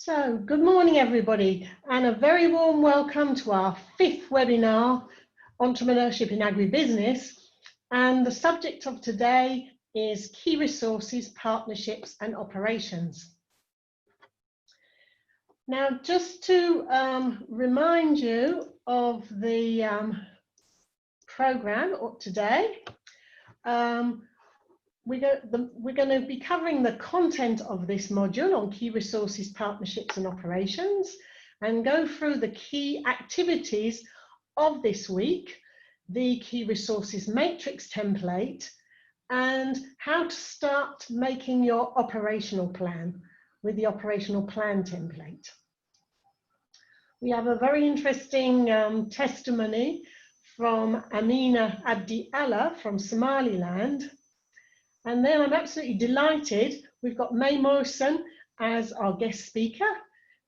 So, good morning everybody, and a very warm welcome to our 5th webinar, Entrepreneurship in Agribusiness. And the subject of today is Key Resources, Partnerships and Operations. Now, just to remind you of the program of today, we're going to be covering the content of this module on key resources, partnerships and operations, and go through the key activities of this week, the key resources matrix template, and how to start making your operational plan with the operational plan template. We have a very interesting testimony from Amina Abdi Allah from Somaliland. And then I'm absolutely delighted, we've got May Morrison as our guest speaker.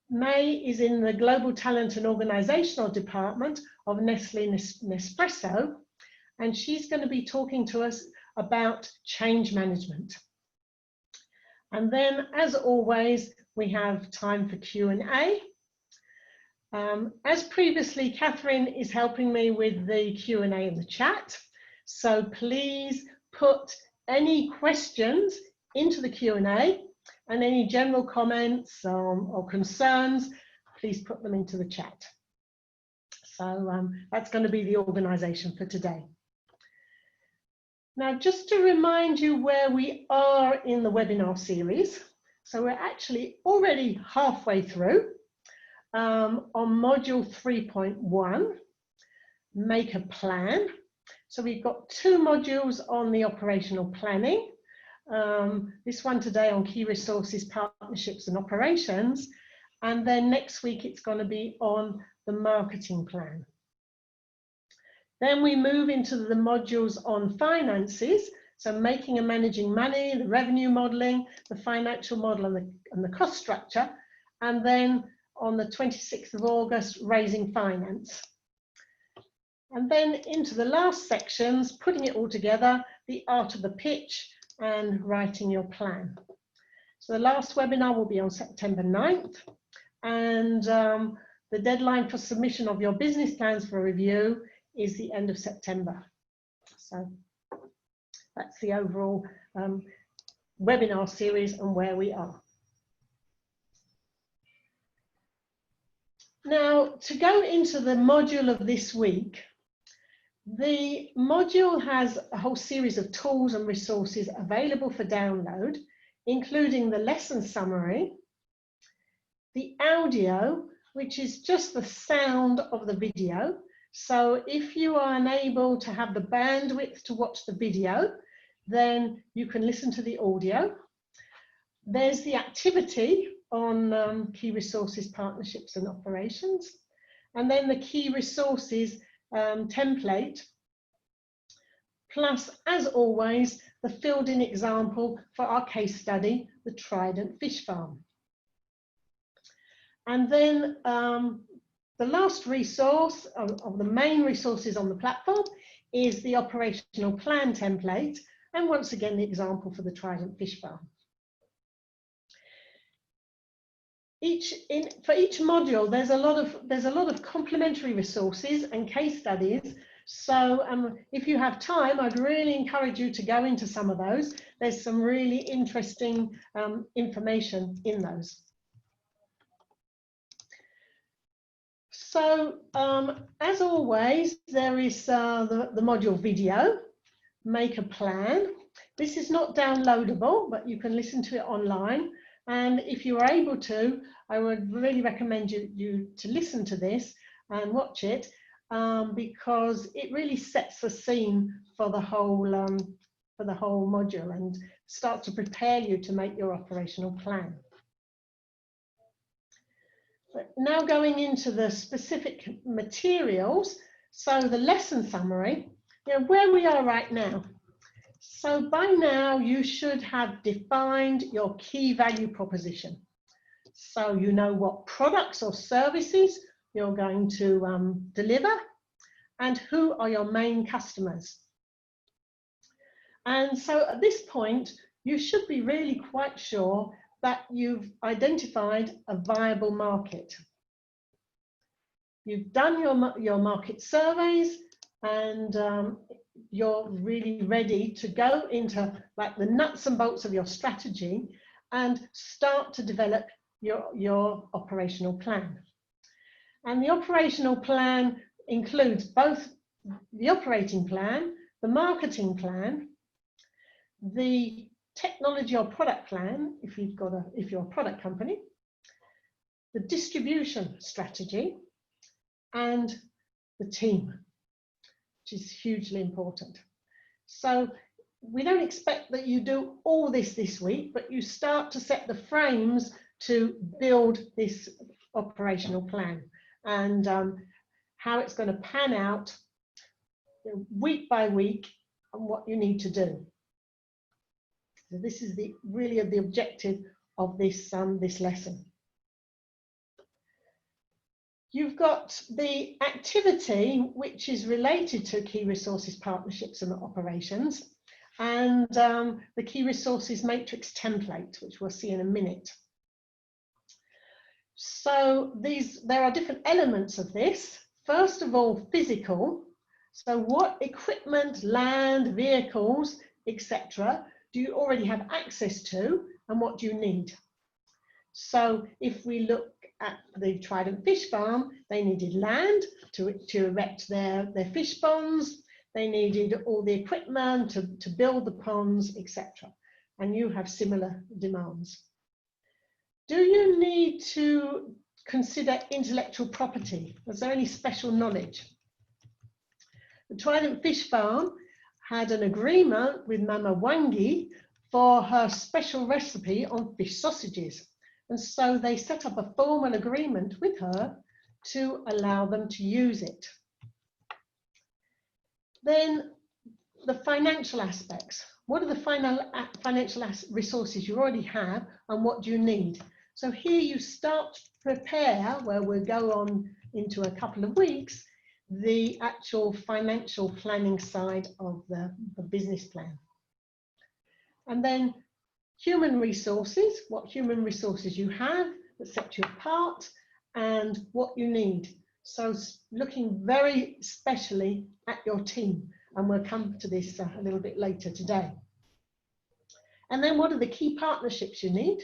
May is in the Global Talent and Organisational Department of Nestle Nespresso, and she's going to be talking to us about change management. And then, as always, we have time for Q&A. As previously, Catherine is helping me with the Q&A in the chat, so please put any questions into the Q&A, and any general comments or concerns, please put them into the chat. So that's going to be the organisation for today. Now, just to remind you where we are in the webinar series. So we're actually already halfway through on module 3.1, make a plan. So we've got 2 modules on the operational planning. This one today on key resources, partnerships and operations. And then next week it's going to be on the marketing plan. Then we move into the modules on finances. So making and managing money, the revenue modelling, the financial model and the cost structure. And then on the 26th of August, raising finance. And then into the last sections, putting it all together, the art of the pitch and writing your plan. So the last webinar will be on September 9th, and the deadline for submission of your business plans for review is the end of September. So that's the overall webinar series and where we are. Now, to go into the module of this week, the module has a whole series of tools and resources available for download, including the lesson summary, the audio, which is just the sound of the video. So if you are unable to have the bandwidth to watch the video, then you can listen to the audio. There's the activity on key resources, partnerships and operations, and then the key resources template, plus, as always, the filled-in example for our case study, the Trident Fish Farm. And then the last resource of the main resources on the platform is the operational plan template, and once again the example for the Trident Fish Farm. For each module, there's a lot of complementary resources and case studies. So if you have time, I'd really encourage you to go into some of those. There's some really interesting information in those. So as always, there is the module video, make a plan. This is not downloadable, but you can listen to it online. And if you are able to, I would really recommend you to listen to this and watch it, because it really sets the scene for the whole module and starts to prepare you to make your operational plan. But now going into the specific materials, so the lesson summary, where we are right now. So by now you should have defined your key value proposition. So you know what products or services you're going to deliver and who are your main customers. And so at this point, you should be really quite sure that you've identified a viable market. You've done your market surveys, and you're really ready to go into like the nuts and bolts of your strategy and start to develop your operational plan. And the operational plan includes both the operating plan, the marketing plan, the technology or product plan, if you're a product company, the distribution strategy, and the team, which is hugely important. So we don't expect that you do all this week, but you start to set the frames to build this operational plan and how it's going to pan out week by week and what you need to do. So this is really the objective of this lesson. You've got the activity which is related to key resources, partnerships and operations, and the key resources matrix template, which we'll see in a minute. So there are different elements of this. First of all, physical. So what equipment, land, vehicles, etc. do you already have access to, and what do you need? So if we look at the Trident Fish Farm, they needed land to erect their fish ponds. They needed all the equipment to build the ponds, etc. And you have similar demands. Do you need to consider intellectual property? Is there any special knowledge? The Trident Fish Farm had an agreement with Mama Wangi for her special recipe on fish sausages. And so they set up a formal agreement with her to allow them to use it. Then the financial aspects. What are the financial resources you already have, and what do you need? So here you start to prepare, where we'll go on into a couple of weeks, the actual financial planning side of the business plan. And then human resources, what human resources you have that set you apart, and what you need. So looking very specially at your team, and we'll come to this a little bit later today. And then what are the key partnerships you need?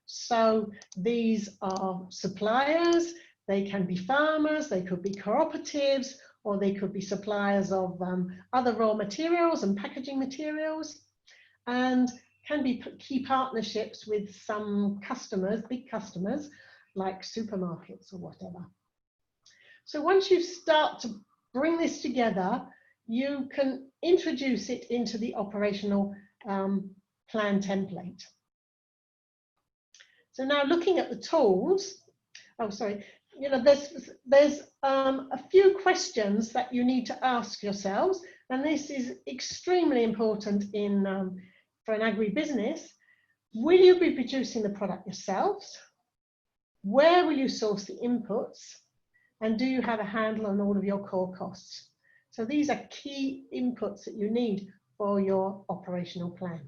So these are suppliers, they can be farmers, they could be cooperatives, or they could be suppliers of other raw materials and packaging materials, and can be key partnerships with some customers, big customers, like supermarkets or whatever. So once you start to bring this together, you can introduce it into the operational plan template. So now looking at the tools, you know, there's a few questions that you need to ask yourselves, and this is extremely important in for an agribusiness. Will you be producing the product yourselves? Where will you source the inputs? And do you have a handle on all of your core costs? So these are key inputs that you need for your operational plan.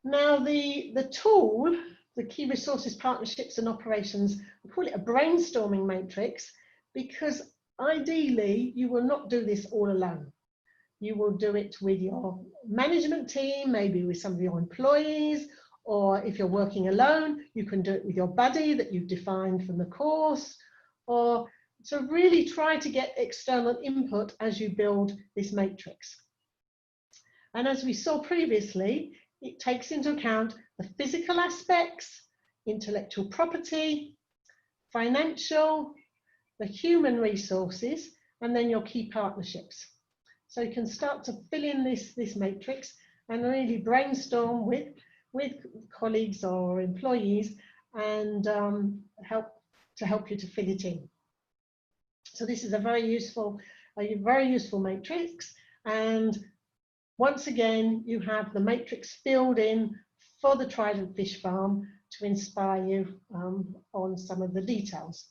Now the tool, the key resources, partnerships and operations, we call it a brainstorming matrix, because ideally you will not do this all alone. You will do it with your management team, maybe with some of your employees, or if you're working alone, you can do it with your buddy that you've defined from the course, or so really try to get external input as you build this matrix. And as we saw previously, it takes into account the physical aspects, intellectual property, financial, the human resources, and then your key partnerships. So you can start to fill in this matrix and really brainstorm with colleagues or employees and help you to fill it in. So this is a very useful matrix, and once again you have the matrix filled in for the Trident Fish Farm to inspire you on some of the details.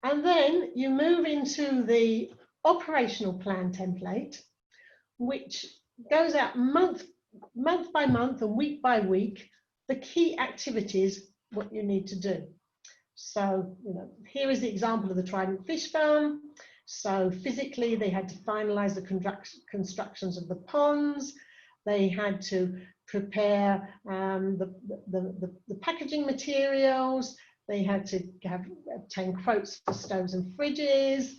And then you move into the operational plan template, which goes out month by month and week by week, the key activities, what you need to do. So, here is the example of the Trident Fish Farm. So physically, they had to finalize the constructions of the ponds. They had to prepare the packaging materials. They had to obtain quotes for stoves and fridges.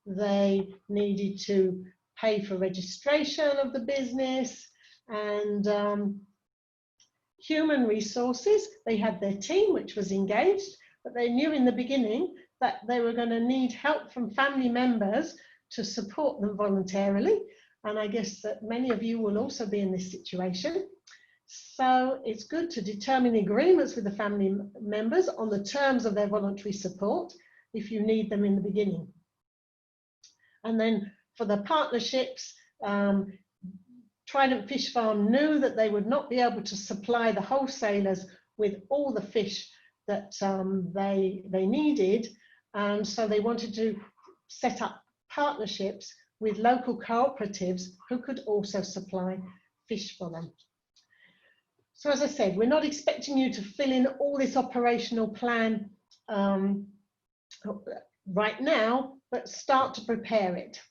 They needed to pay for registration of the business, and human resources. They had their team, which was engaged, but they knew in the beginning that they were going to need help from family members to support them voluntarily. And I guess that many of you will also be in this situation. So it's good to determine agreements with the family members on the terms of their voluntary support if you need them in the beginning. And then for the partnerships, Trident Fish Farm knew that they would not be able to supply the wholesalers with all the fish that they needed. And so they wanted to set up partnerships with local cooperatives who could also supply fish for them. So as I said, we're not expecting you to fill in all this operational plan right now, but start to prepare it.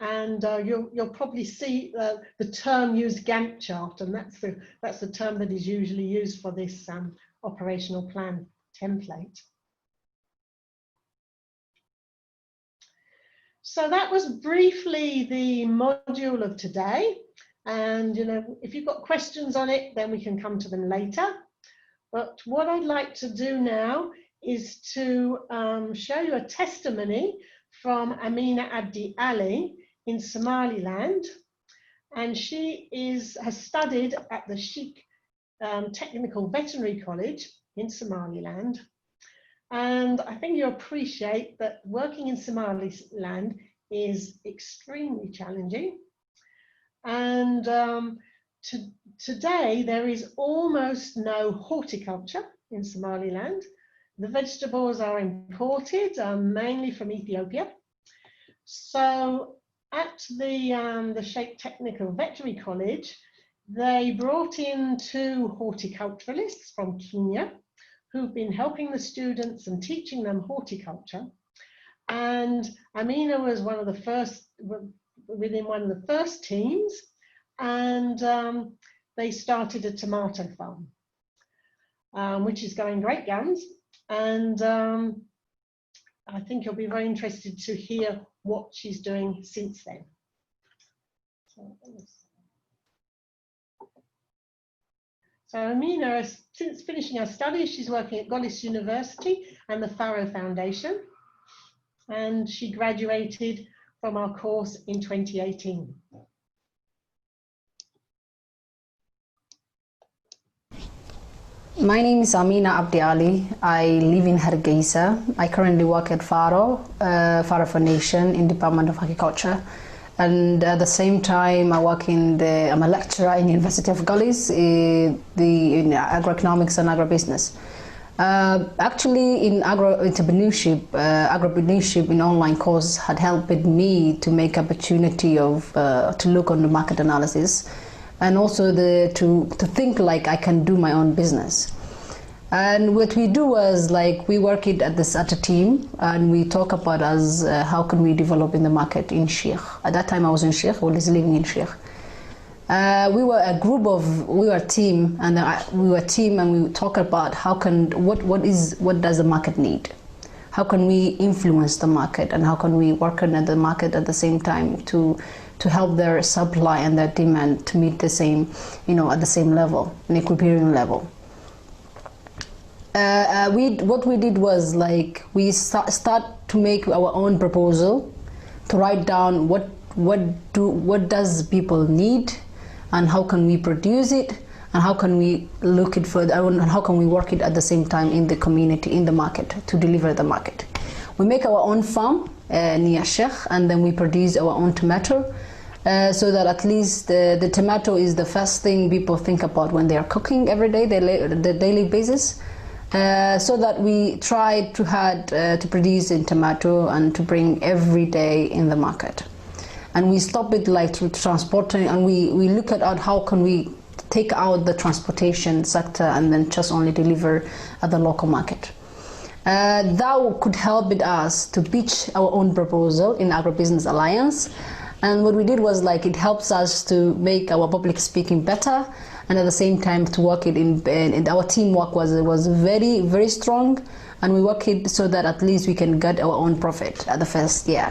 And you'll probably see the term used Gantt chart, and that's the term that is usually used for this operational plan template. So that was briefly the module of today. And if you've got questions on it, then we can come to them later. But what I'd like to do now is to show you a testimony from Amina Abdi Ali in Somaliland. And she has studied at the Sheikh Technical Veterinary College in Somaliland. And I think you appreciate that working in Somaliland is extremely challenging. And today there is almost no horticulture in Somaliland. The vegetables are imported, mainly from Ethiopia. So at the Sheikh Technical Veterinary College, they brought in 2 horticulturalists from Kenya who've been helping the students and teaching them horticulture. And Amina was one of the first, within one of the first teams, and they started a tomato farm, which is going great guns. And I think you'll be very interested to hear what she's doing since then. So Amina, since finishing her studies, she's working at Golis University and the Faro Foundation, and she graduated from our course in 2018. My name is Amina Abdi Ali. I live in Hargeisa. I currently work at Faro Foundation in Department of Agriculture. And at the same time, I'm a lecturer in University of Golis in agroeconomics and agribusiness. Actually, in agripreneurship in online course had helped me to make opportunity of to look on the market analysis, and also to think like I can do my own business. And what we do was like we work it at a team, and we talk about how can we develop in the market in Sheikh. At that time I was in Sheikh, I was living in Sheikh. We were a team, and we talk about what does the market need? How can we influence the market, and how can we work on the market at the same time to help their supply and their demand to meet the same, at the same level, an equilibrium level. What we did was like we start to make our own proposal, to write down what does people need, and how can we produce it, and how can we look it further, and how can we work it at the same time in the community, in the market, to deliver the market. We make our own farm near Sheikh, and then we produce our own tomato, so that at least the tomato is the first thing people think about when they are cooking every day, the daily basis. So that we try to produce in tomato and to bring every day in the market. and we stop it like through transporting, and we look at how can we take out the transportation sector and then just only deliver at the local market. That could help with us to pitch our own proposal in Agribusiness Alliance. And what we did was like it helps us to make our public speaking better, and at the same time to work it in our teamwork was very, very strong, and we work it so that at least we can get our own profit at the first year.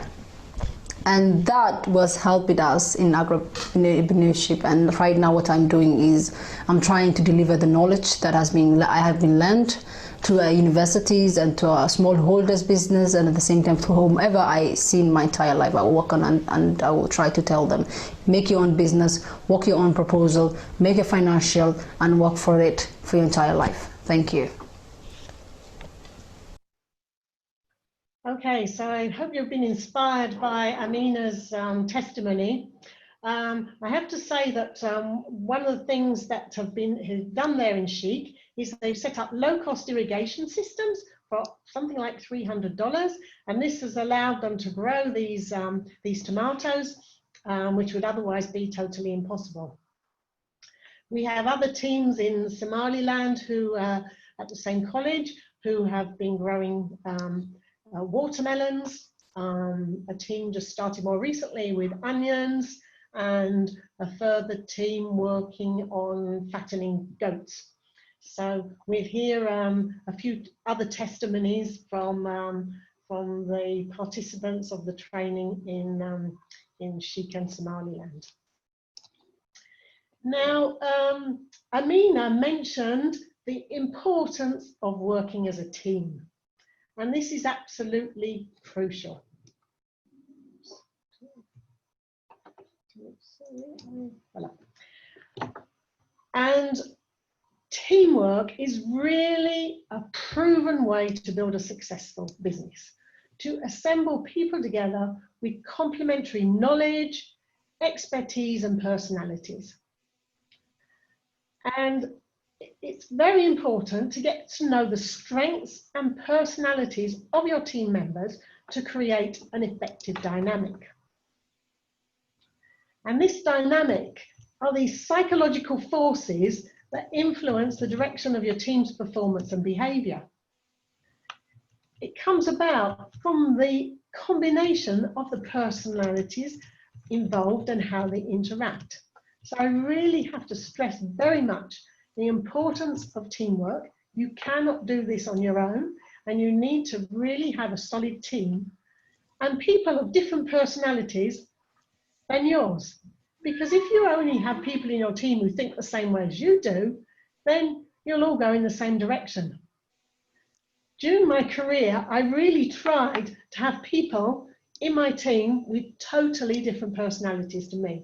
And that was helping us in agripreneurship. And right now what I'm doing is I'm trying to deliver the knowledge that I have been learned to universities and to our smallholders business, and at the same time to whomever I see in my entire life I will work on, and I will try to tell them, make your own business, work your own proposal, make a financial, and work for it for your entire life. Thank you. Okay, so I hope you've been inspired by Amina's testimony. I have to say that one of the things that have been done there in Chic is they've set up low-cost irrigation systems for something like $300, and this has allowed them to grow these tomatoes, which would otherwise be totally impossible. We have other teams in Somaliland who at the same college who have been growing watermelons. A team just started more recently with onions, and a further team working on fattening goats. So we hear a few other testimonies from the participants of the training in Chic and Somaliland. Now, Amina mentioned the importance of working as a team. And this is absolutely crucial. And teamwork is really a proven way to build a successful business, to assemble people together with complementary knowledge, expertise, and personalities. And it's very important to get to know the strengths and personalities of your team members to create an effective dynamic. And this dynamic are these psychological forces that influence the direction of your team's performance and behavior. It comes about from the combination of the personalities involved and how they interact. So I really have to stress very much the importance of teamwork. You cannot do this on your own, and you need to really have a solid team and people of different personalities than yours. Because if you only have people in your team who think the same way as you do, then you'll all go in the same direction. During my career, I really tried to have people in my team with totally different personalities to me.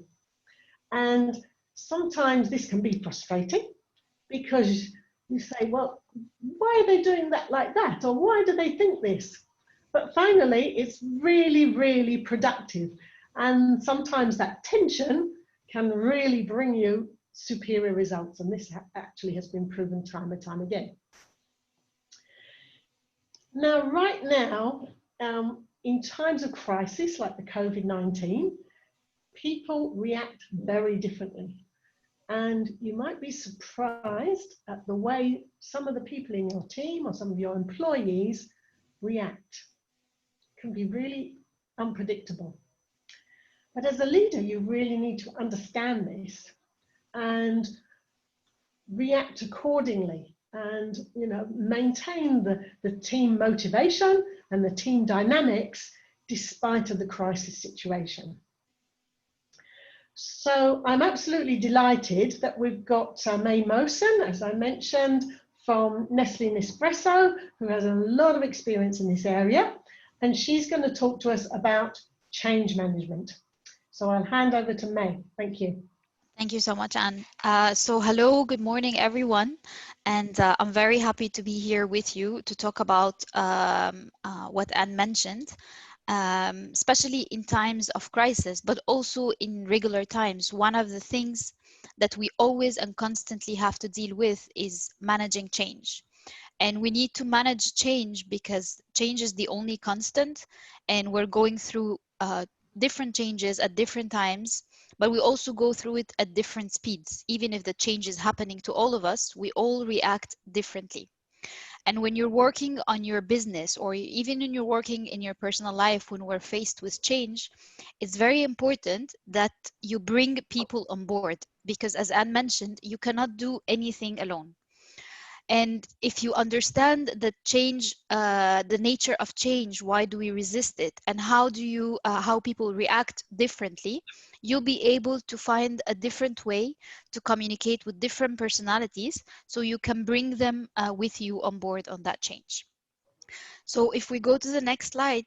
And sometimes this can be frustrating, because you say, well, why are they doing that like that? Or why do they think this? But finally, it's really, really productive. And sometimes that tension can really bring you superior results. And this actually has been proven time and time again. Now, right now, in times of crisis like the COVID-19, people react very differently. And you might be surprised at the way some of the people in your team or some of your employees react. It can be really unpredictable. But as a leader, you really need to understand this and react accordingly, and maintain the team motivation and the team dynamics despite of the crisis situation. So I'm absolutely delighted that we've got May Mosen, as I mentioned, from Nestle Nespresso, who has a lot of experience in this area, and she's going to talk to us about change management. So I'll hand over to May. Thank you. Thank you so much, Anne. So hello, good morning, everyone. And I'm very happy to be here with you to talk about what Anne mentioned. Especially in times of crisis, but also in regular times. One of the things that we always and constantly have to deal with is managing change. And we need to manage change because change is the only constant, and we're going through different changes at different times, but we also go through it at different speeds. Even if the change is happening to all of us, we all react differently. And when you're working on your business, or even when you're working in your personal life, when we're faced with change, it's very important that you bring people on board, because as Anne mentioned, you cannot do anything alone. And if you understand the change, the nature of change, why do we resist it, and how people react differently, you'll be able to find a different way to communicate with different personalities, so you can bring them with you on board on that change. So if we go to the next slide,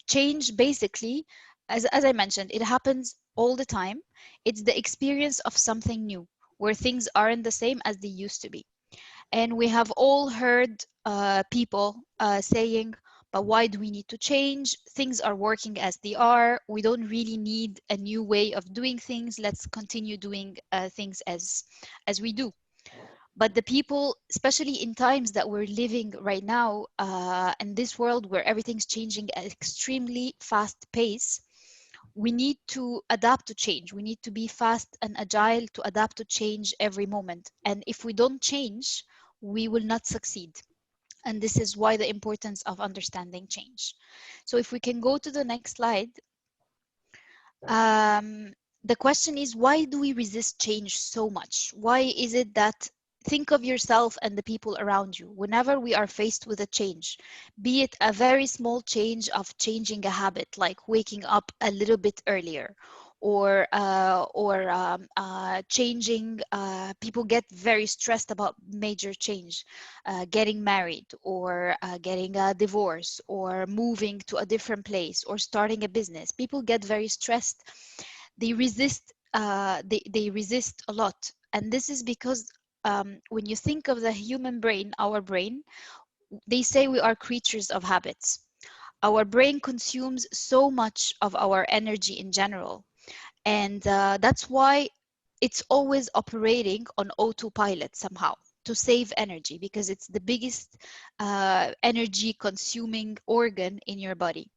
change basically, as I mentioned, it happens all the time. It's the experience of something new, where things aren't the same as they used to be. And we have all heard people saying, but why do we need to change? Things are working as they are. We don't really need a new way of doing things. Let's continue doing things as we do. But the people, especially in times that we're living right now, in this world where everything's changing at extremely fast pace, we need to adapt to change. We need to be fast and agile to adapt to change every moment. And if we don't change, we will not succeed. And this is why the importance of understanding change. So if we can go to the next slide. The question is, why do we resist change so much? Why is it that, think of yourself and the people around you, whenever we are faced with a change, be it a very small change of changing a habit, like waking up a little bit earlier, or changing, people get very stressed about major change, getting married, or getting a divorce, or moving to a different place, or starting a business. People get very stressed. They resist. They resist a lot, and this is because when you think of the human brain, our brain, they say we are creatures of habits. Our brain consumes so much of our energy in general, and that's why it's always operating on autopilot somehow to save energy, because it's the biggest energy consuming organ in your body.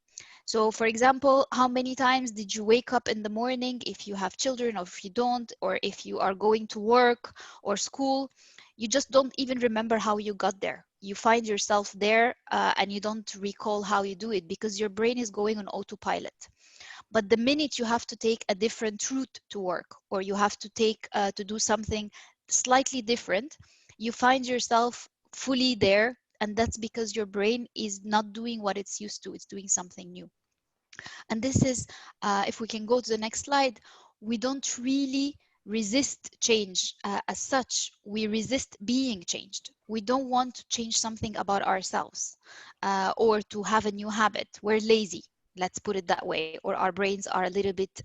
So for example, how many times did you wake up in the morning, if you have children or if you don't, or if you are going to work or school, you just don't even remember how you got there. You find yourself there and you don't recall how you do it, because your brain is going on autopilot. But the minute you have to take a different route to work, or you have to take to do something slightly different, you find yourself fully there, and that's because your brain is not doing what it's used to. It's doing something new. And this is, if we can go to the next slide, we don't really resist change as such. We resist being changed. We don't want to change something about ourselves or to have a new habit. We're lazy, let's put it that way, or our brains are a little bit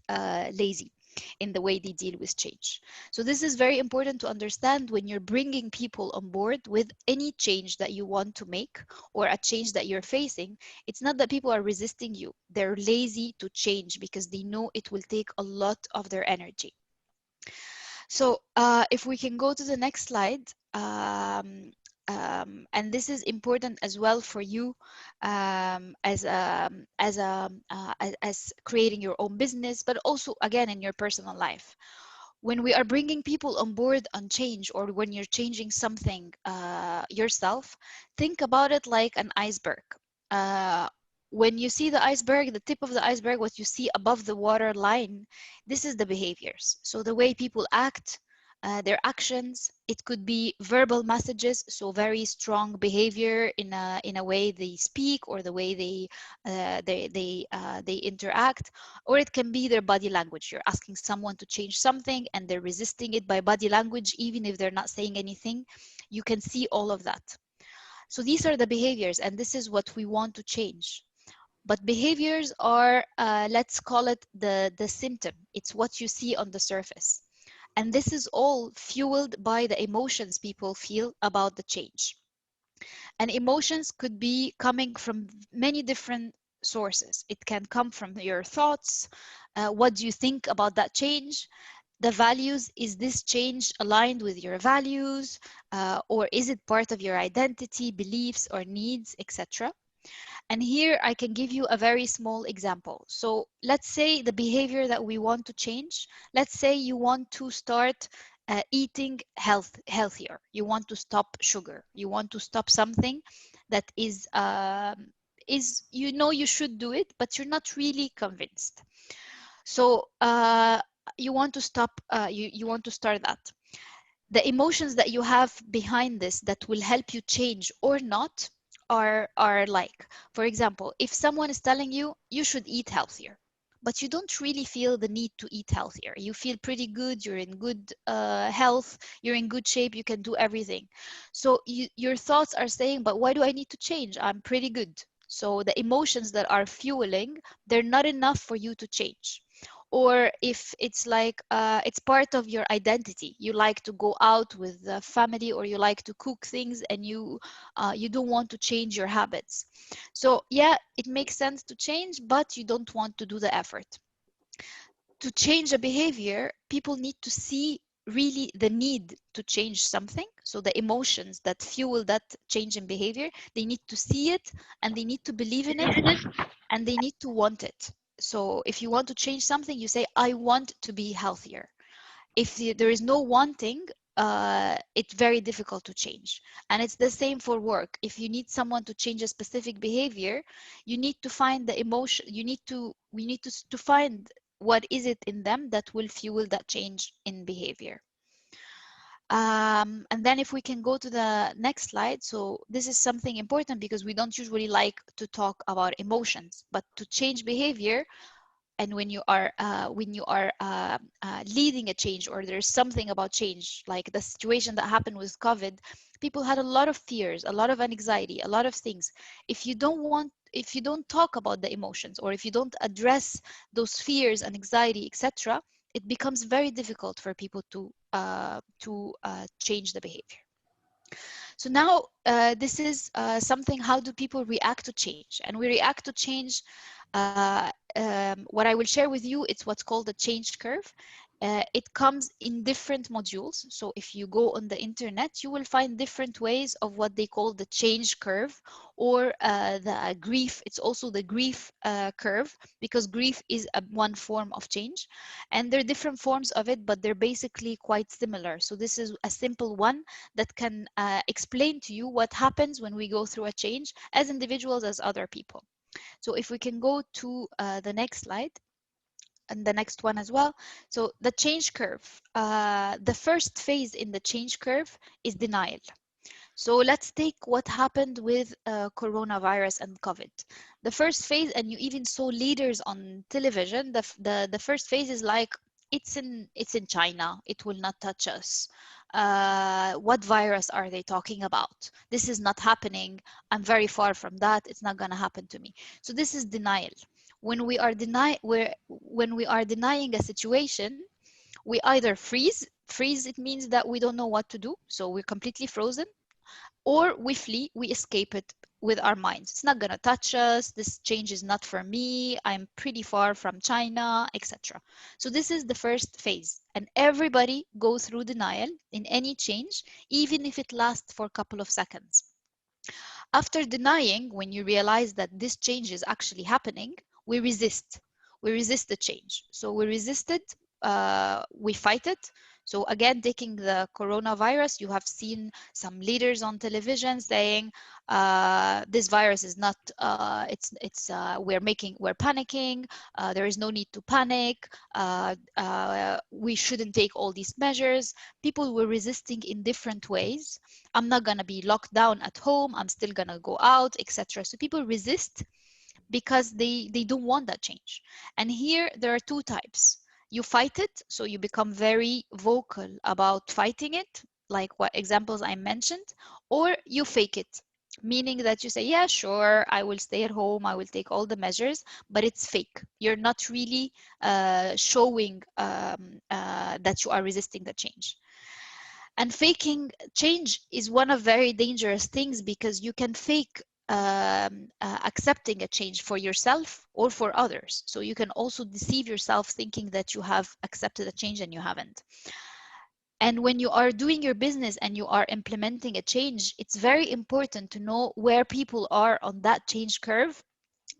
lazy in the way they deal with change. So this is very important to understand when you're bringing people on board with any change that you want to make, or a change that you're facing. It's not that people are resisting you. They're lazy to change because they know it will take a lot of their energy. So if we can go to the next slide, and this is important as well for you as creating your own business, but also again in your personal life. When we are bringing people on board on change, or when you're changing something yourself, think about it like an iceberg. When you see the iceberg, the tip of the iceberg, what you see above the water line, this is the behaviors. So the way people act, their actions. It could be verbal messages, so very strong behavior in a way they speak, or the way they interact, or it can be their body language. You're asking someone to change something and they're resisting it by body language, even if they're not saying anything. You can see all of that. So these are the behaviors, and this is what we want to change. But behaviors are, let's call it the symptom. It's what you see on the surface. And this is all fueled by the emotions people feel about the change. And emotions could be coming from many different sources. It can come from your thoughts. What do you think about that change? The values, is this change aligned with your values? Or is it part of your identity, beliefs, or needs, etc.? And here I can give you a very small example. So let's say the behavior that we want to change, let's say you want to start eating healthier. You want to stop sugar. You want to stop something that is you know you should do it, but you're not really convinced. So you want to stop. You want to start that. The emotions that you have behind this that will help you change or not are like, for example, if someone is telling you you should eat healthier, but you don't really feel the need to eat healthier, you feel pretty good, you're in good health, you're in good shape, you can do everything, so your thoughts are saying, but why do I need to change? I'm pretty good. So the emotions that are fueling, they're not enough for you to change. Or if it's like it's part of your identity, you like to go out with the family, or you like to cook things, and you don't want to change your habits. So yeah, it makes sense to change, but you don't want to do the effort to change a behavior. People need to see really the need to change something. So the emotions that fuel that change in behavior, they need to see it, and they need to believe in it, and they need to want it. So if you want to change something, you say, I want to be healthier. If there is no wanting, it's very difficult to change. And it's the same for work. If you need someone to change a specific behavior, you need to find the emotion. We need to find what is it in them that will fuel that change in behavior. And then if we can go to the next slide. So this is something important because we don't usually like to talk about emotions, but to change behavior, and when you are leading a change, or there's something about change, like the situation that happened with COVID, people had a lot of fears, a lot of anxiety, a lot of things. If you don't talk about the emotions, or if you don't address those fears and anxiety, etc., it becomes very difficult for people to change the behavior. So now this is something, how do people react to change? And we react to change, what I will share with you, it's what's called the change curve. It comes in different modules. So if you go on the internet, you will find different ways of what they call the change curve, or the grief. It's also the grief curve, because grief is one form of change. And there are different forms of it, but they're basically quite similar. So this is a simple one that can explain to you what happens when we go through a change as individuals, as other people. So if we can go to the next slide, and the next one as well. So the change curve, the first phase in the change curve is denial. So let's take what happened with coronavirus and COVID. The first phase, and you even saw leaders on television, the first phase is like, it's in China, it will not touch us. What virus are they talking about? This is not happening. I'm very far from that. It's not going to happen to me. So this is denial. When we are denying a situation, we either freeze. Freeze, it means that we don't know what to do, so we're completely frozen, or we flee, we escape it with our minds. It's not going to touch us. This change is not for me. I'm pretty far from China, etc. So this is the first phase. And everybody goes through denial in any change, even if it lasts for a couple of seconds. After denying, when you realize that this change is actually happening, we resist. We resist the change. So we resist it, we fight it. So again, taking the coronavirus, you have seen some leaders on television saying, this virus is not, we're panicking, there is no need to panic, we shouldn't take all these measures. People were resisting in different ways. I'm not going to be locked down at home, I'm still going to go out, etc. So people resist because they don't want that change. And here there are two types. You fight it, so you become very vocal about fighting it, like what examples I mentioned, or you fake it, meaning that you say, yeah, sure, I will stay at home, I will take all the measures, but it's fake. You're not really showing that you are resisting the change. And faking change is one of very dangerous things, because you can fake accepting a change for yourself or for others. So you can also deceive yourself thinking that you have accepted a change and you haven't. And when you are doing your business and you are implementing a change, it's very important to know where people are on that change curve,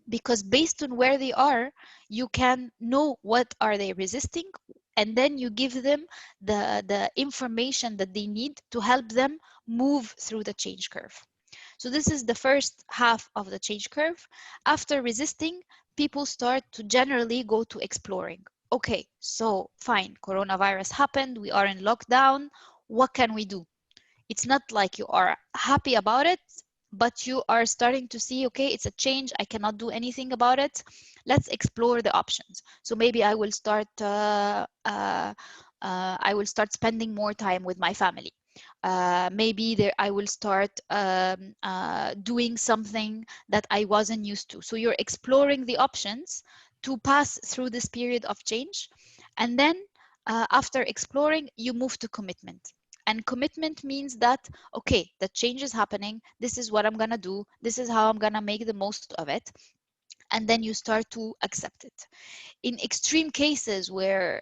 because based on where they are, you can know what are they resisting, and then you give them the information that they need to help them move through the change curve. So this is the first half of the change curve. After resisting, people start to generally go to exploring. Okay, so fine, coronavirus happened, we are in lockdown, what can we do? It's not like you are happy about it, but you are starting to see, okay, it's a change, I cannot do anything about it. Let's explore the options. So maybe I will start spending more time with my family. Maybe there I will start doing something that I wasn't used to. So you're exploring the options to pass through this period of change. And then after exploring, you move to commitment. And commitment means that, okay, the change is happening. This is what I'm going to do. This is how I'm going to make the most of it. And then you start to accept it. In extreme cases where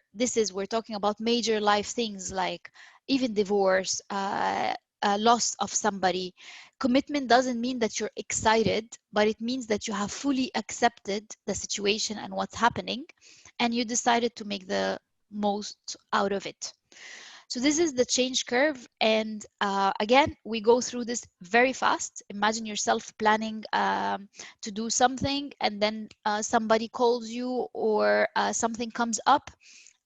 we're talking about major life things like even divorce, loss of somebody, commitment doesn't mean that you're excited, but it means that you have fully accepted the situation and what's happening, and you decided to make the most out of it. So this is the change curve. And again, we go through this very fast. Imagine yourself planning to do something, and then somebody calls you, or something comes up,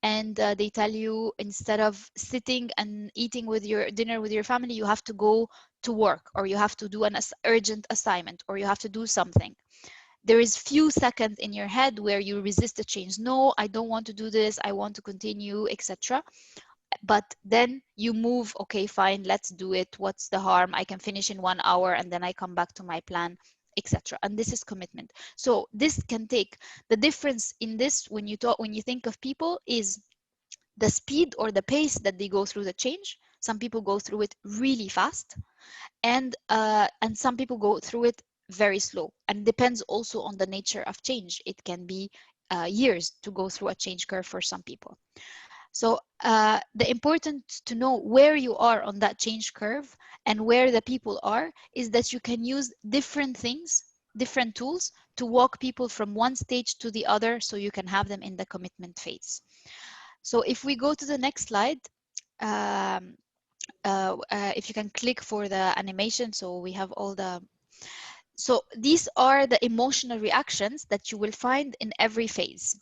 and they tell you, instead of sitting and eating with your dinner with your family, you have to go to work, or you have to do an urgent assignment, or you have to do something. There is few seconds in your head where you resist the change. No, I don't want to do this. I want to continue, etc. But then you move, okay, fine, let's do it. What's the harm? I can finish in 1 hour, and then I come back to my plan, etc. And this is commitment. So this can take the difference in this when you think of people is the speed or the pace that they go through the change. Some people go through it really fast, and some people go through it very slow. And depends also on the nature of change. It can be years to go through a change curve for some people. So the important to know where you are on that change curve and where the people are is that you can use different things, different tools to walk people from one stage to the other, so you can have them in the commitment phase. So if we go to the next slide, if you can click for the animation, so we have all the. So these are the emotional reactions that you will find in every phase.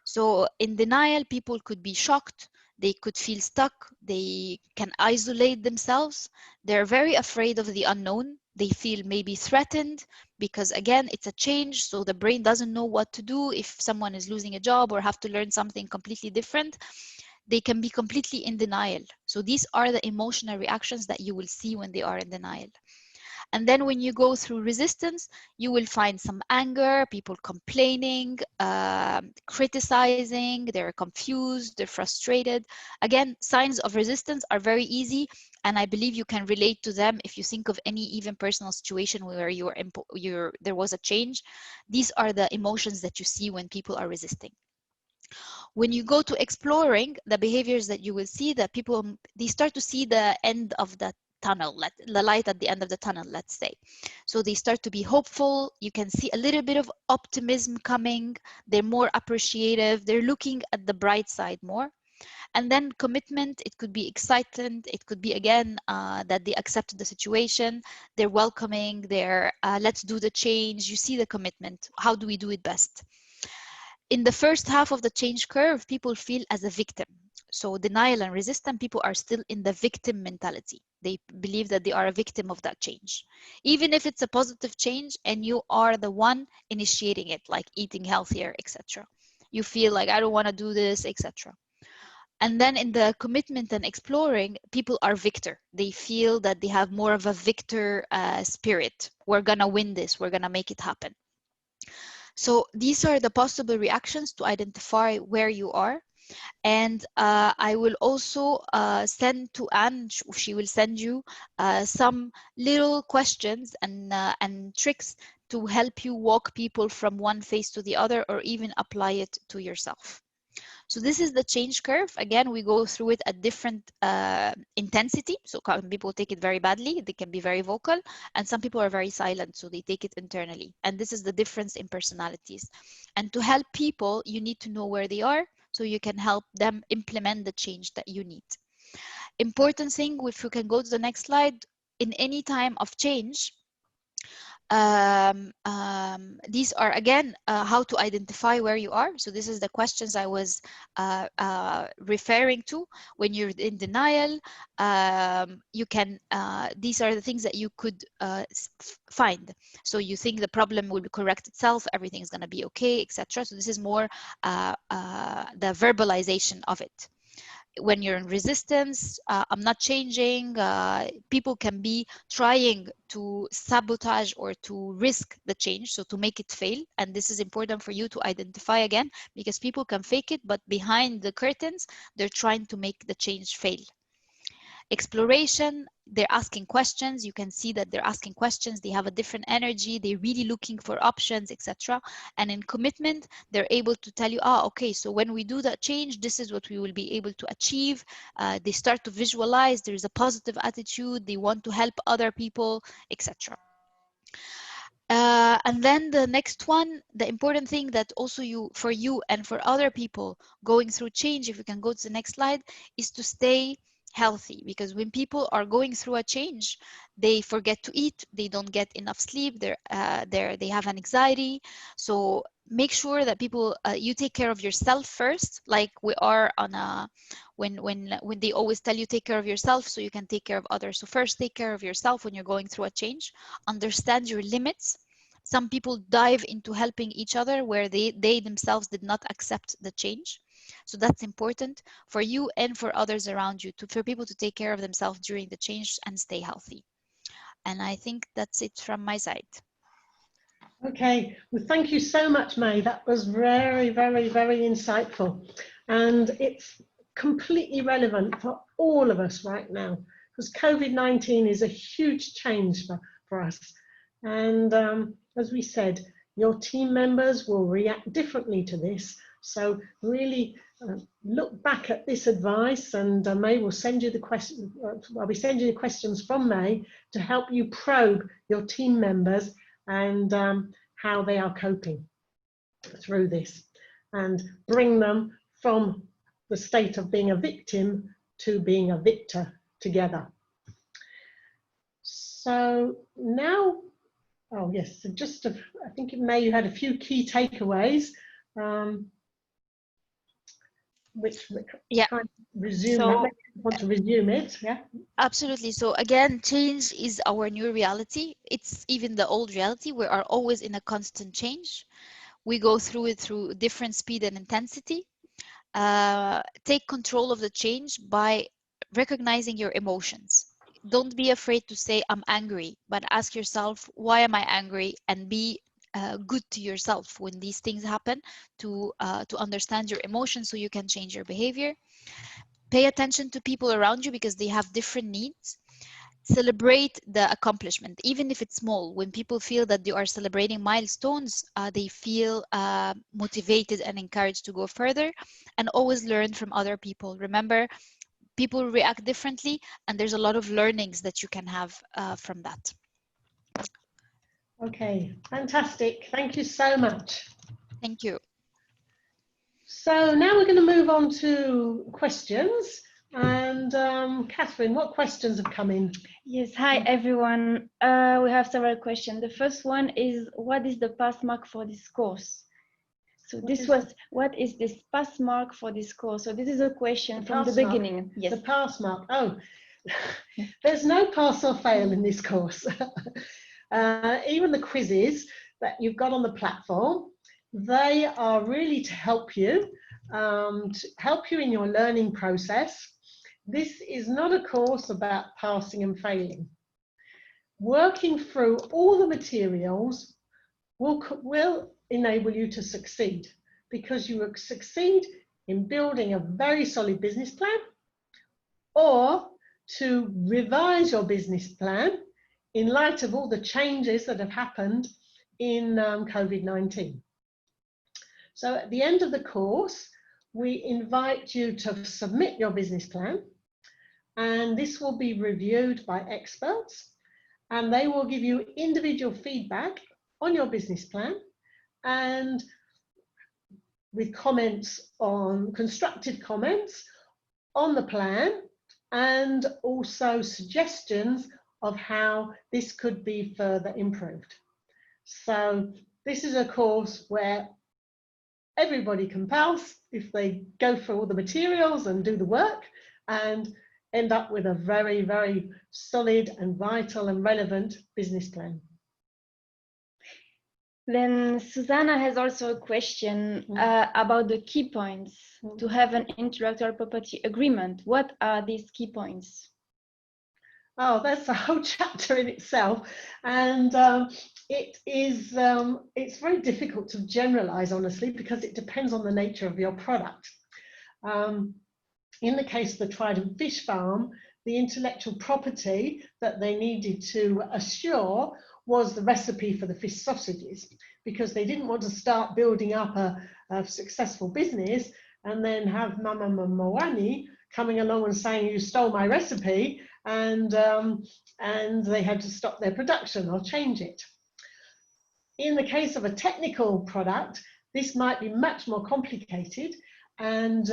So in denial, people could be shocked, they could feel stuck, they can isolate themselves, they're very afraid of the unknown, they feel maybe threatened because, again, it's a change, so the brain doesn't know what to do. If someone is losing a job or have to learn something completely different, they can be completely in denial. So these are the emotional reactions that you will see when they are in denial. And then when you go through resistance, you will find some anger, people complaining, criticizing, they're confused, they're frustrated. Again, signs of resistance are very easy, and I believe you can relate to them if you think of any even personal situation where there was a change. These are the emotions that you see when people are resisting. When you go to exploring, the behaviors that you will see, that people, they start to see the end of the tunnel, the light at the end of the tunnel, let's say. So they start to be hopeful. You can see a little bit of optimism coming. They're more appreciative. They're looking at the bright side more. And then commitment, it could be excitement. It could be, again, that they accept the situation. They're welcoming. They're, let's do the change. You see the commitment. How do we do it best? In the first half of the change curve, people feel as a victim. So denial and resistance, people are still in the victim mentality. They believe that they are a victim of that change. Even if it's a positive change and you are the one initiating it, like eating healthier, etc. You feel like, I don't want to do this, etc. And then in the commitment and exploring, people are victor. They feel that they have more of a victor spirit. We're going to win this. We're going to make it happen. So these are the possible reactions to identify where you are. And I will also send to Anne, she will send you some little questions and tricks to help you walk people from one phase to the other, or even apply it to yourself. So this is the change curve. Again, we go through it at different intensity. So some people take it very badly, they can be very vocal, and some people are very silent, so they take it internally. And this is the difference in personalities. And to help people, you need to know where they are so you can help them implement the change that you need. Important thing, if you can go to the next slide, in any time of change, these are again how to identify where you are. So this is the questions I was referring to. When you're in denial, you can these are the things that you could find. So you think the problem will correct itself, everything's going to be okay, etc. So this is more the verbalization of it. When you're in resistance, I'm not changing, people can be trying to sabotage or to risk the change, so to make it fail. And this is important for you to identify again, because people can fake it, but behind the curtains, they're trying to make the change fail. Exploration, they're asking questions. You can see that they're asking questions. They have a different energy. They're really looking for options, etc. And in commitment, they're able to tell you, okay, so when we do that change, this is what we will be able to achieve. They start to visualize. There is a positive attitude. They want to help other people, etc. And then the next one, the important thing that also for you and for other people going through change, if you can go to the next slide, is to stay healthy. Because when people are going through a change, they forget to eat, they don't get enough sleep, they have anxiety. So make sure that people, you take care of yourself first, like we are on a, when they always tell you take care of yourself so you can take care of others. So first take care of yourself when you're going through a change, understand your limits. Some people dive into helping each other where they themselves did not accept the change. So that's important for you and for others around you, for people to take care of themselves during the change and stay healthy. And I think that's it from my side. Okay, well, thank you so much, May. That was very, very, very insightful. And it's completely relevant for all of us right now, because COVID-19 is a huge change for us. And as we said, your team members will react differently to this. So really look back at this advice, and May will send you the question. I'll be sending you the questions from May to help you probe your team members and how they are coping through this, and bring them from the state of being a victim to being a victor together. So now, oh yes, so just I think May, you had a few key takeaways, which yeah, kind of resume so, that. Want to resume it? Yeah, absolutely. So again, change is our new reality. It's even the old reality. We are always in a constant change. We go through it through different speed and intensity. Take control of the change by recognizing your emotions. Don't be afraid to say I'm angry, but ask yourself, why am I angry? And be good to yourself when these things happen, to understand your emotions so you can change your behavior. Pay attention to people around you because they have different needs. Celebrate the accomplishment, even if it's small. When people feel that they are celebrating milestones, they feel motivated and encouraged to go further. And always learn from other people. Remember, people react differently, and there's a lot of learnings that you can have from that. okay, fantastic. Thank you so much. Thank you. So now we're going to move on to questions. And Catherine, what questions have come in? Yes, hi everyone. We have several questions. The first one is, what is the pass mark for this course? So what is this pass mark for this course? So this is a question from the beginning. Yes. The pass mark. Oh, there's no pass or fail in this course. Even the quizzes that you've got on the platform, they are really to help you in your learning process. This is not a course about passing and failing. Working through all the materials will enable you to succeed, because you will succeed in building a very solid business plan, or to revise your business plan in light of all the changes that have happened in COVID-19. So at the end of the course, we invite you to submit your business plan, and this will be reviewed by experts, and they will give you individual feedback on your business plan, and with comments on, constructive comments on the plan, and also suggestions of how this could be further improved. So this is a course where everybody can pass if they go through all the materials and do the work and end up with a very, very solid and vital and relevant business plan. Then Susanna has also a question about the key points to have an intellectual property agreement. What are these key points? Oh, that's a whole chapter in itself, and it's very difficult to generalize, honestly, because it depends on the nature of your product. In the case of the Trident Fish Farm, the intellectual property that they needed to assure was the recipe for the fish sausages, because they didn't want to start building up a successful business and then have Mama Moani coming along and saying, you stole my recipe, and they had to stop their production or change it. In the case of a technical product, this might be much more complicated and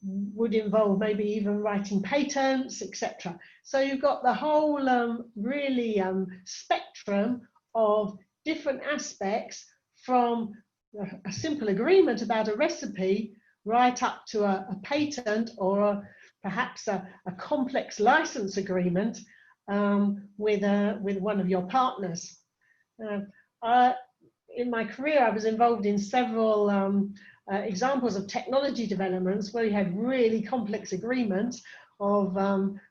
would involve maybe even writing patents, etc. So you've got the whole really spectrum of different aspects, from a simple agreement about a recipe right up to a patent, or perhaps a complex license agreement with one of your partners. In my career, I was involved in several examples of technology developments where we had really complex agreements of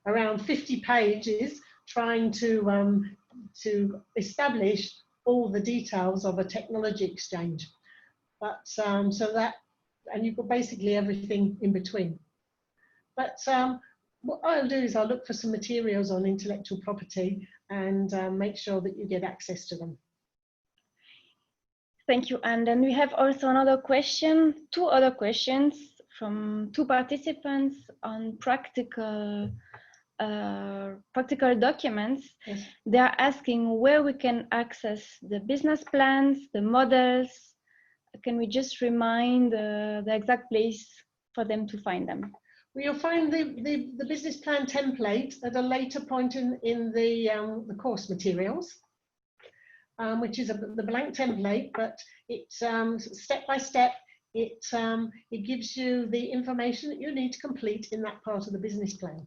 around 50 pages trying to establish all the details of a technology exchange. But so that, and you've got basically everything in between. But what I'll do is I'll look for some materials on intellectual property and make sure that you get access to them. Thank you. And then we have also another question, two other questions from two participants on practical documents. Yes. They are asking where we can access the business plans, the models. Can we just remind the exact place for them to find them? Well, you'll find the business plan template at a later point in the course materials, which is the blank template, but it's step by step. It gives you the information that you need to complete in that part of the business plan.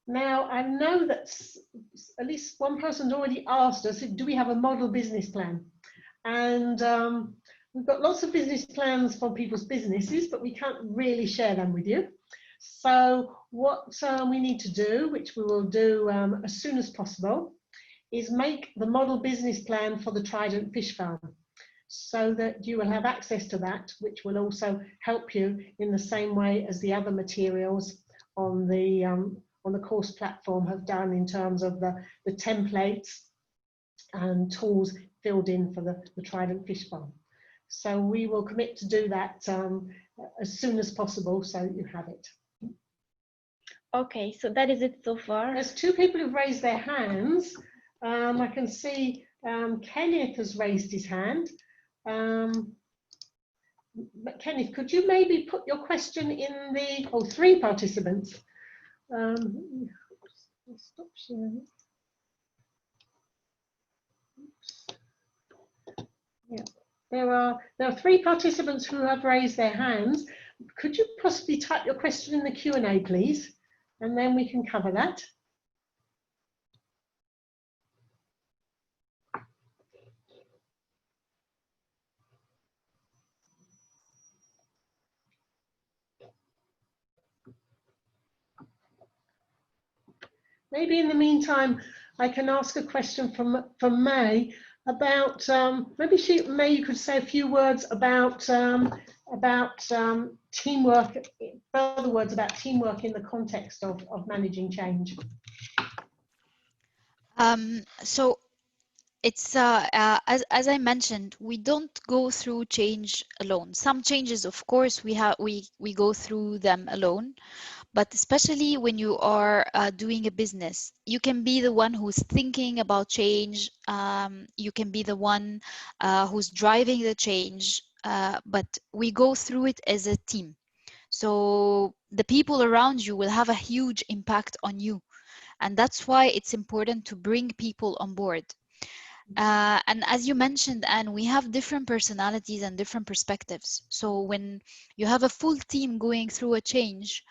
Now, I know that at least one person's already asked us, do we have a model business plan? And we've got lots of business plans for people's businesses, but we can't really share them with you. So what we need to do, which we will do as soon as possible, is make the model business plan for the Trident Fish Farm, so that you will have access to that, which will also help you in the same way as the other materials on the course platform have done, in terms of the templates and tools filled in for the Trident Fish Farm. So we will commit to do that as soon as possible, so that you have it. Okay, so that is it so far. There's two people who've raised their hands. I can see Kenneth has raised his hand. Kenneth, could you maybe put your question in the, oh, three participants. Stop sharing. Yeah, there are three participants who have raised their hands. Could you possibly type your question in the Q&A, please? And then we can cover that. Maybe in the meantime, I can ask a question from May about, maybe May, you could say a few words about teamwork, further words about teamwork in the context of managing change. So It's as I mentioned, we don't go through change alone. Some changes, of course, we go through them alone, but especially when you are doing a business, you can be the one who's thinking about change. You can be the one who's driving the change, but we go through it as a team. So the people around you will have a huge impact on you, and that's why it's important to bring people on board. And as you mentioned, Anne, we have different personalities and different perspectives. So when you have a full team going through a change,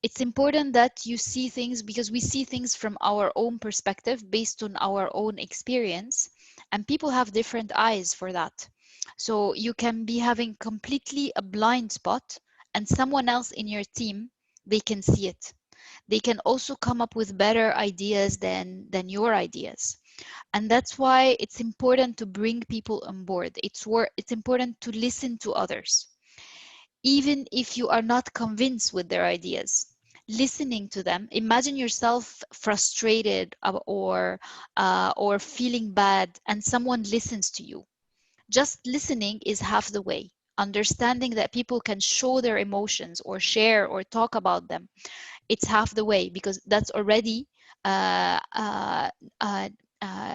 it's important that you see things, because we see things from our own perspective based on our own experience, and people have different eyes for that. So you can be having completely a blind spot, and someone else in your team, they can see it. They can also come up with better ideas than your ideas. And that's why it's important to bring people on board. It's important to listen to others, even if you are not convinced with their ideas. Listening to them, imagine yourself frustrated or feeling bad, and someone listens to you. Just listening is half the way. Understanding that people can show their emotions or share or talk about them, it's half the way, because that's already uh, uh, uh,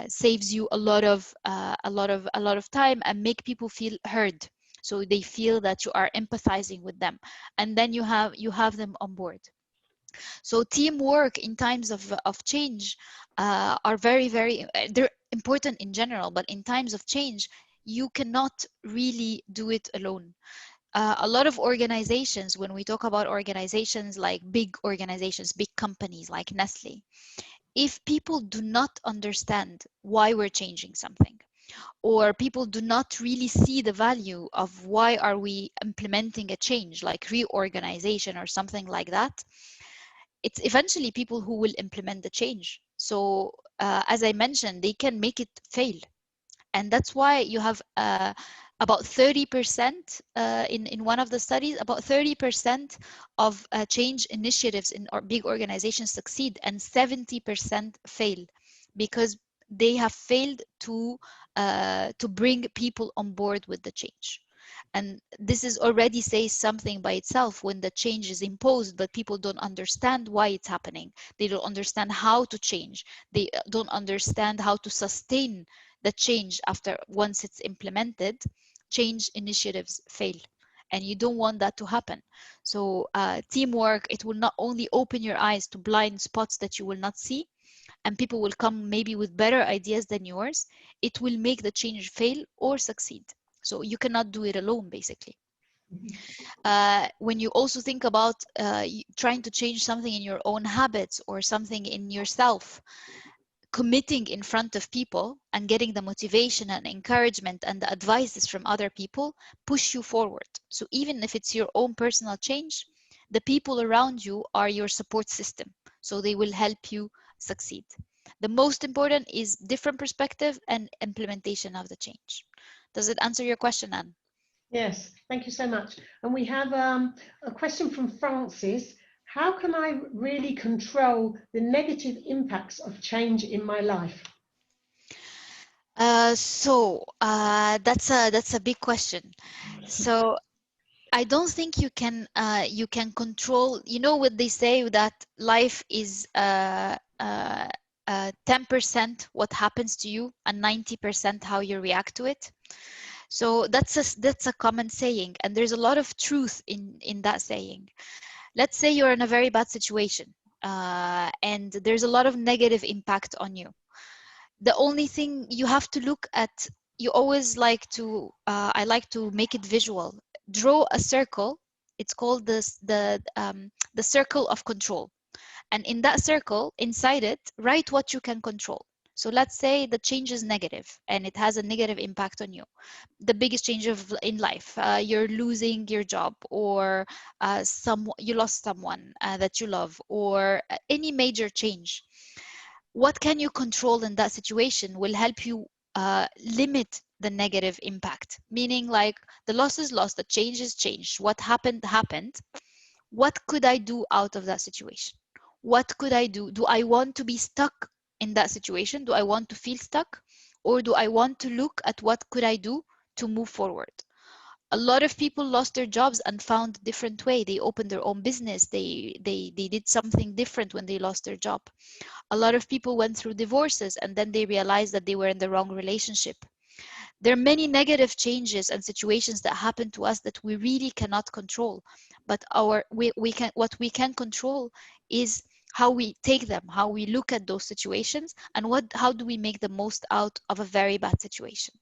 saves you a lot of time, and make people feel heard, so they feel that you are empathizing with them, and then you have them on board. So teamwork in times of change are very they're important in general, but in times of change you cannot really do it alone. A lot of organizations, when we talk about organizations like big organizations, big companies like Nestle, if people do not understand why we're changing something, or people do not really see the value of why are we implementing a change like reorganization or something like that, it's eventually people who will implement the change. So as I mentioned, they can make it fail. And that's why you have about 30% in one of the studies, about 30% of change initiatives in big organizations succeed, and 70% fail, because they have failed to bring people on board with the change. And this is already says something by itself. When the change is imposed but people don't understand why it's happening, they don't understand how to change, they don't understand how to sustain the change after once it's implemented, change initiatives fail. And you don't want that to happen. So teamwork, it will not only open your eyes to blind spots that you will not see, and people will come maybe with better ideas than yours, it will make the change fail or succeed. So you cannot do it alone, basically. When you also think about trying to change something in your own habits or something in yourself, committing in front of people and getting the motivation and encouragement and the advices from other people push you forward. So even if it's your own personal change, the people around you are your support system. So they will help you succeed. The most important is different perspective and implementation of the change. Does it answer your question, Anne? Yes, thank you so much. And we have a question from Francis. How can I really control the negative impacts of change in my life? That's a big question. So I don't think you can control. You know what they say, that life is 10% what happens to you and 90% how you react to it. So that's a common saying, and there's a lot of truth in that saying. Let's say you're in a very bad situation, and there's a lot of negative impact on you. The only thing you have to look at, you always like to I like to make it visual. Draw a circle. It's called the circle of control, and in that circle, inside it, write what you can control. So let's say the change is negative and it has a negative impact on you. The biggest change in life, you're losing your job, or you lost someone that you love, or any major change. What can you control in that situation will help you limit the negative impact. Meaning, like, the loss is lost, the change is changed, what happened. What could I do out of that situation? What could I do? Do I want to be stuck in that situation? Do I want to feel stuck? or do I want to look at what could I do to move forward? A lot of people lost their jobs and found a different way. They opened their own business. They did something different when they lost their job. A lot of people went through divorces and then they realized that they were in the wrong relationship. There are many negative changes and situations that happen to us that we really cannot control, but what we can control is how we take them, how we look at those situations, and how do we make the most out of a very bad situation.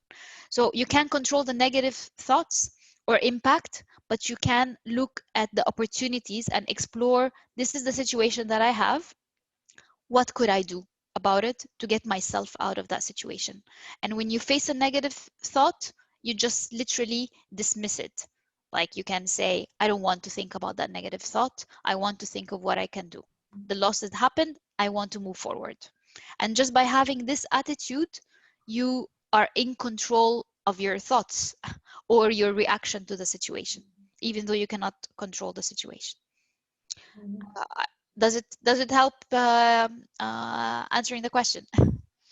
So you can't control the negative thoughts or impact, but you can look at the opportunities and explore, this is the situation that I have, what could I do about it to get myself out of that situation? And when you face a negative thought, you just literally dismiss it. Like you can say, I don't want to think about that negative thought. I want to think of what I can do. The loss that happened, I want to move forward. And just by having this attitude, you are in control of your thoughts or your reaction to the situation, even though you cannot control the situation. Does it help answering the question?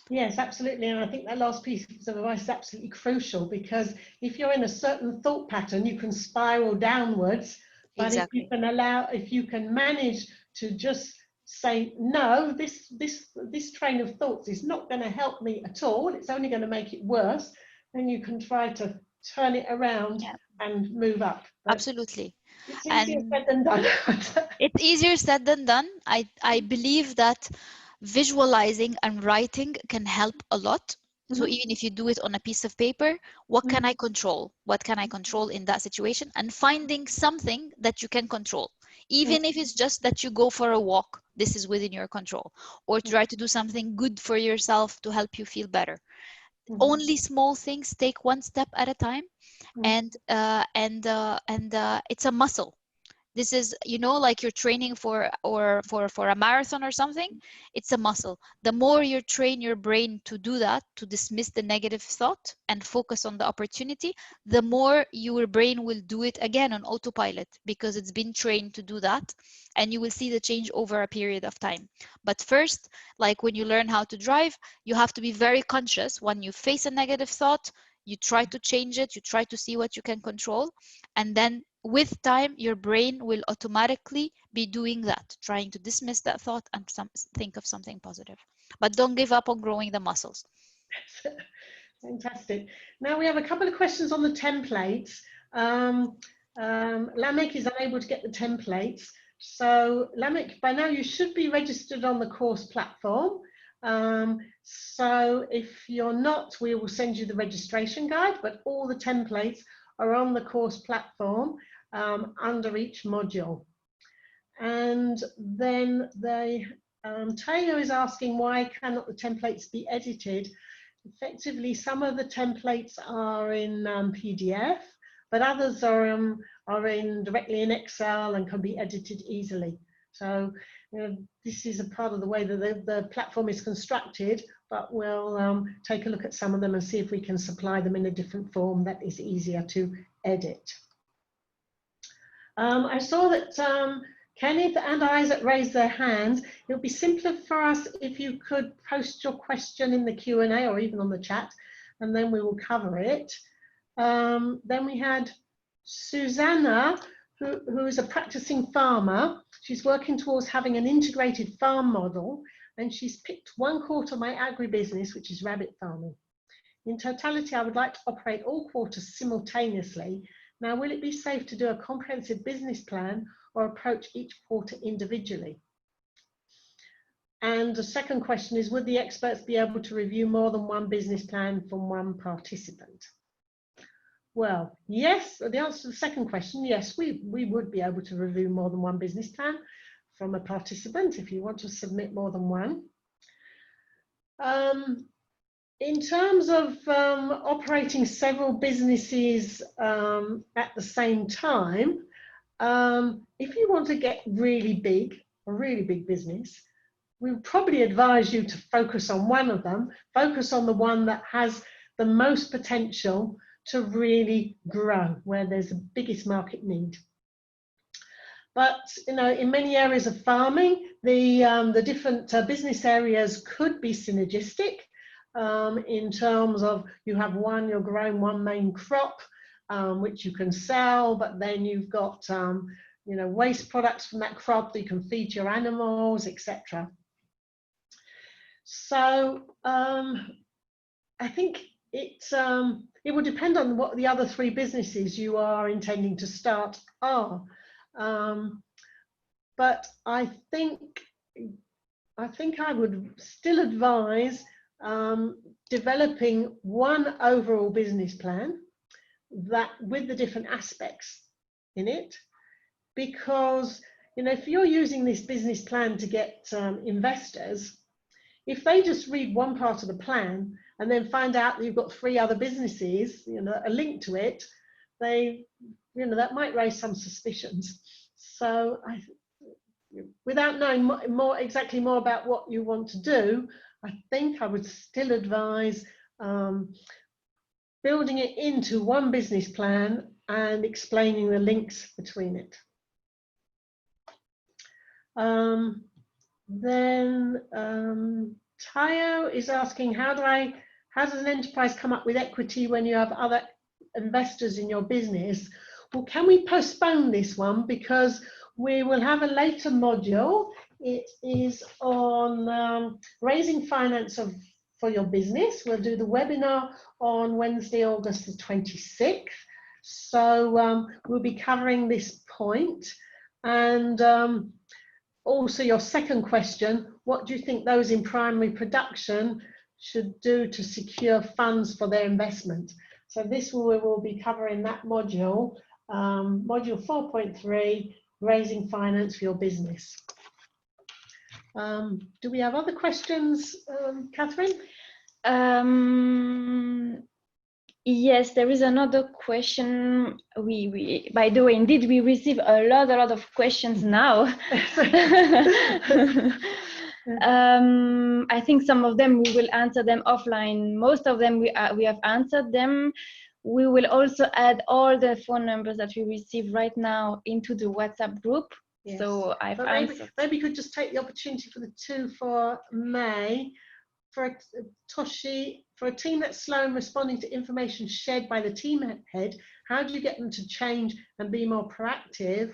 Yes, absolutely. And I think that last piece of advice is absolutely crucial, because if you're in a certain thought pattern, you can spiral downwards. But Exactly. if you can manage to just say, no, this train of thoughts is not going to help me at all, it's only going to make it worse, then you can try to turn it around and move up. But absolutely. it's easier said than done. It's easier said than done. I believe that visualizing and writing can help a lot. So even if you do it on a piece of paper, what can I control? What can I control in that situation? And finding something that you can control. Even if it's just that you go for a walk, this is within your control. Or try to do something good for yourself to help you feel better. Only small things, take one step at a time. And it's a muscle. This is, like you're training for a marathon or something. It's a muscle. The more you train your brain to do that, to dismiss the negative thought and focus on the opportunity, the more your brain will do it again on autopilot, because it's been trained to do that, and you will see the change over a period of time. But first, like when you learn how to drive, you have to be very conscious. When you face a negative thought, you try to change it, you try to see what you can control, and then with time, your brain will automatically be doing that, trying to dismiss that thought and think of something positive. But don't give up on growing the muscles. Fantastic. Now we have a couple of questions on the templates. Lamek is unable to get the templates. So Lamek, by now you should be registered on the course platform. So if you're not, we will send you the registration guide, but all the templates are on the course platform under each module. And then Taylor is asking, why cannot the templates be edited? Effectively, some of the templates are in PDF, but others are directly in Excel and can be edited easily. So this is a part of the way that the platform is constructed, but we'll take a look at some of them and see if we can supply them in a different form that is easier to edit. I saw that Kenneth and Isaac raised their hands. It would be simpler for us if you could post your question in the Q&A or even on the chat, and then we will cover it. Then we had Susanna, who is a practicing farmer. She's working towards having an integrated farm model, and she's picked one quarter of my agribusiness, which is rabbit farming. In totality, I would like to operate all quarters simultaneously. Now, will it be safe to do a comprehensive business plan or approach each quarter individually? And the second question is, would the experts be able to review more than one business plan from one participant? Well, yes, the answer to the second question, yes, we would be able to review more than one business plan from a participant if you want to submit more than one. In terms of operating several businesses at the same time, if you want to get really big, a really big business, we would probably advise you to focus on one of them, focus on the one that has the most potential to really grow, where there's the biggest market need. But in many areas of farming, the different business areas could be synergistic. in terms of you have you're growing one main crop, which you can sell, but then you've got you know, waste products from that crop that you can feed your animals, etc. So I think it will depend on what the other 3 businesses you are intending to start are. But I think I would still advise developing one overall business plan that with the different aspects in it, because you know, if you're using this business plan to get investors, if they just read one part of the plan and then find out that you've got 3 other businesses, you know, a link to it, they, you know, that might raise some suspicions. So without knowing exactly more about what you want to do, I think I would still advise building it into one business plan and explaining the links between it. Then Tayo is asking, how does an enterprise come up with equity when you have other investors in your business? Well, can we postpone this one, because we will have a later module. It is on raising finance for your business. We'll do the webinar on Wednesday, August the 26th. So we'll be covering this point. And also your second question, what do you think those in primary production should do to secure funds for their investment? So this we will be covering that module, module 4.3, raising finance for your business. Do we have other questions, Catherine? Yes, there is another question. By the way, indeed, we receive a lot of questions now. I think some of them we will answer them offline. Most of them we have answered them. We will also add all the phone numbers that we receive right now into the WhatsApp group. Yes. So I've answered. Maybe you could just take the opportunity for the 2 for May. For Toshi, for a team that's slow in responding to information shared by the team head, how do you get them to change and be more proactive?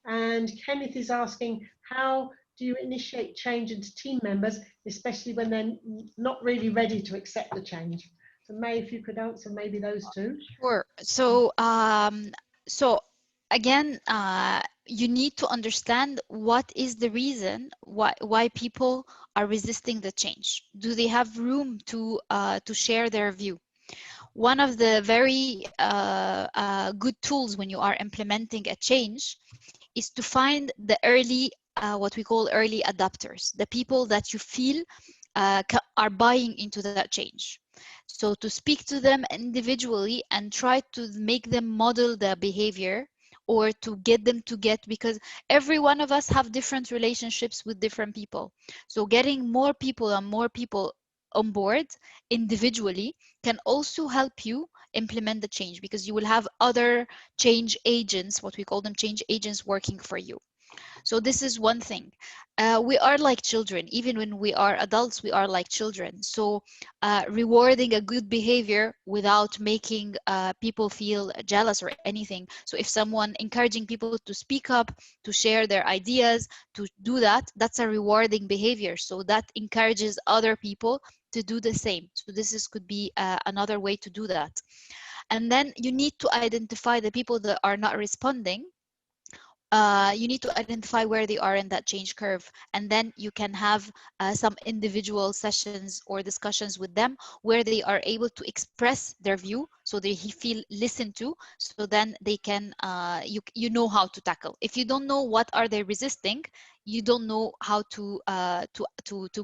And Kenneth is asking, how do you initiate change into team members, especially when they're not really ready to accept the change? So May, if you could answer maybe those 2. Sure. So, again, you need to understand what is the reason why people are resisting the change. Do they have room to share their view? One of the very good tools when you are implementing a change is to find the early, what we call early adopters, the people that you feel are buying into that change. So to speak to them individually and try to make them model the behavior, or to get them to because every one of us have different relationships with different people. So getting more people on board individually can also help you implement the change, because you will have other change agents, what we call them change agents, working for you. So this is one thing. We are like children. Even when we are adults, we are like children. So rewarding a good behavior without making people feel jealous or anything. So if someone encouraging people to speak up, to share their ideas, to do that, that's a rewarding behavior. So that encourages other people to do the same. So this could be another way to do that. And then you need to identify the people that are not responding. You need to identify where they are in that change curve, and then you can have some individual sessions or discussions with them where they are able to express their view, so they feel listened to, so then they can you know how to tackle. If you don't know what are they resisting, you don't know how to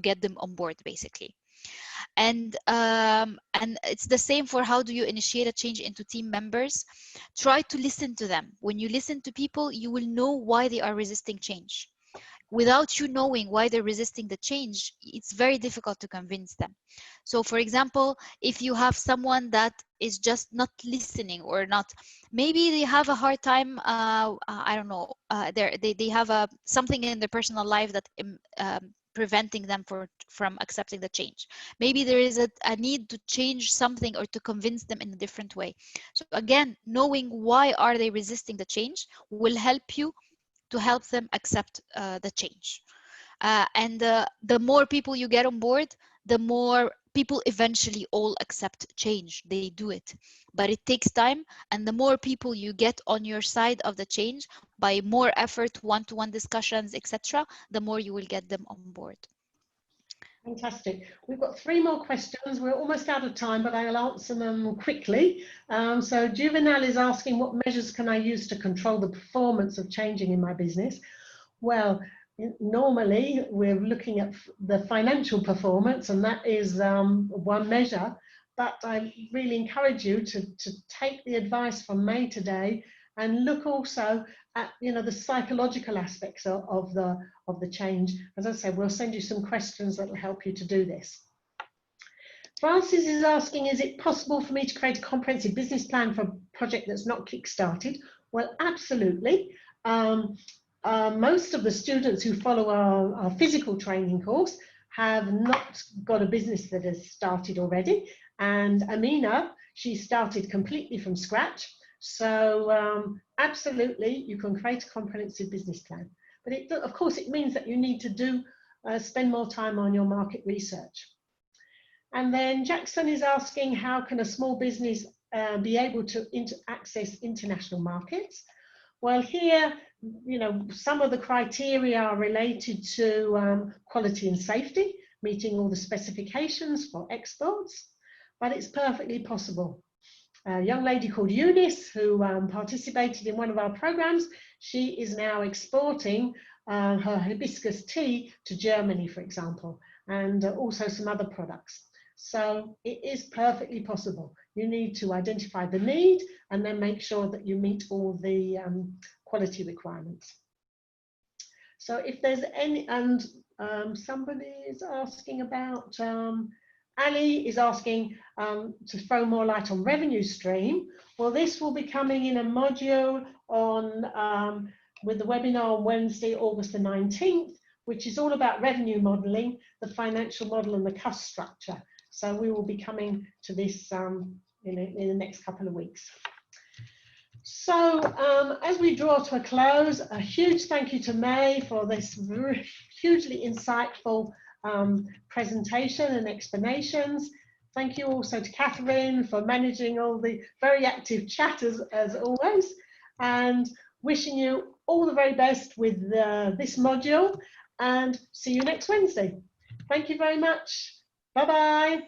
get them on board, basically. And it's the same for how do you initiate a change into team members. Try to listen to them. When you listen to people, you will know why they are resisting change. without you knowing why they're resisting the change, it's very difficult to convince them. So for example, if you have someone that is just not listening, or not, maybe they have a hard time, I don't know, they have something in their personal life that preventing them from accepting the change. Maybe there is a need to change something or to convince them in a different way. So again, knowing why are they resisting the change will help you to help them accept the change. And the more people you get on board, the more people eventually all accept change. They do it, but it takes time. And the more people you get on your side of the change by more effort, one-to-one discussions, etc., the more you will get them on board. Fantastic. We've got 3 more questions. We're almost out of time, but I'll answer them quickly. So Juvenal is asking, what measures can I use to control the performance of changing in my business? Well, normally we're looking at the financial performance, and that is one measure, but I really encourage you to take the advice from May today and look also at the psychological aspects of the change. As I said, we'll send you some questions that will help you to do this. Francis is asking, is it possible for me to create a comprehensive business plan for a project that's not kick-started? Well, absolutely. Most of the students who follow our physical training course have not got a business that has started already. And Amina, she started completely from scratch. So absolutely, you can create a comprehensive business plan. But of course, it means that you need to spend more time on your market research. And then Jackson is asking, how can a small business be able to access international markets? Well, here, some of the criteria are related to quality and safety, meeting all the specifications for exports, but it's perfectly possible. A young lady called Eunice, who participated in one of our programs, she is now exporting her hibiscus tea to Germany, for example, and also some other products. So it is perfectly possible. You need to identify the need and then make sure that you meet all the quality requirements. So if there's any, and somebody is asking about, Ali is asking to throw more light on revenue stream. Well, this will be coming in a module on with the webinar on Wednesday, August the 19th, which is all about revenue modeling, the financial model and the cost structure. So we will be coming to this in the next couple of weeks. So as we draw to a close, a huge thank you to May for this hugely insightful presentation and explanations. Thank you also to Catherine for managing all the very active chat as always, and wishing you all the very best with this module, and see you next Wednesday. Thank you very much. Bye-bye.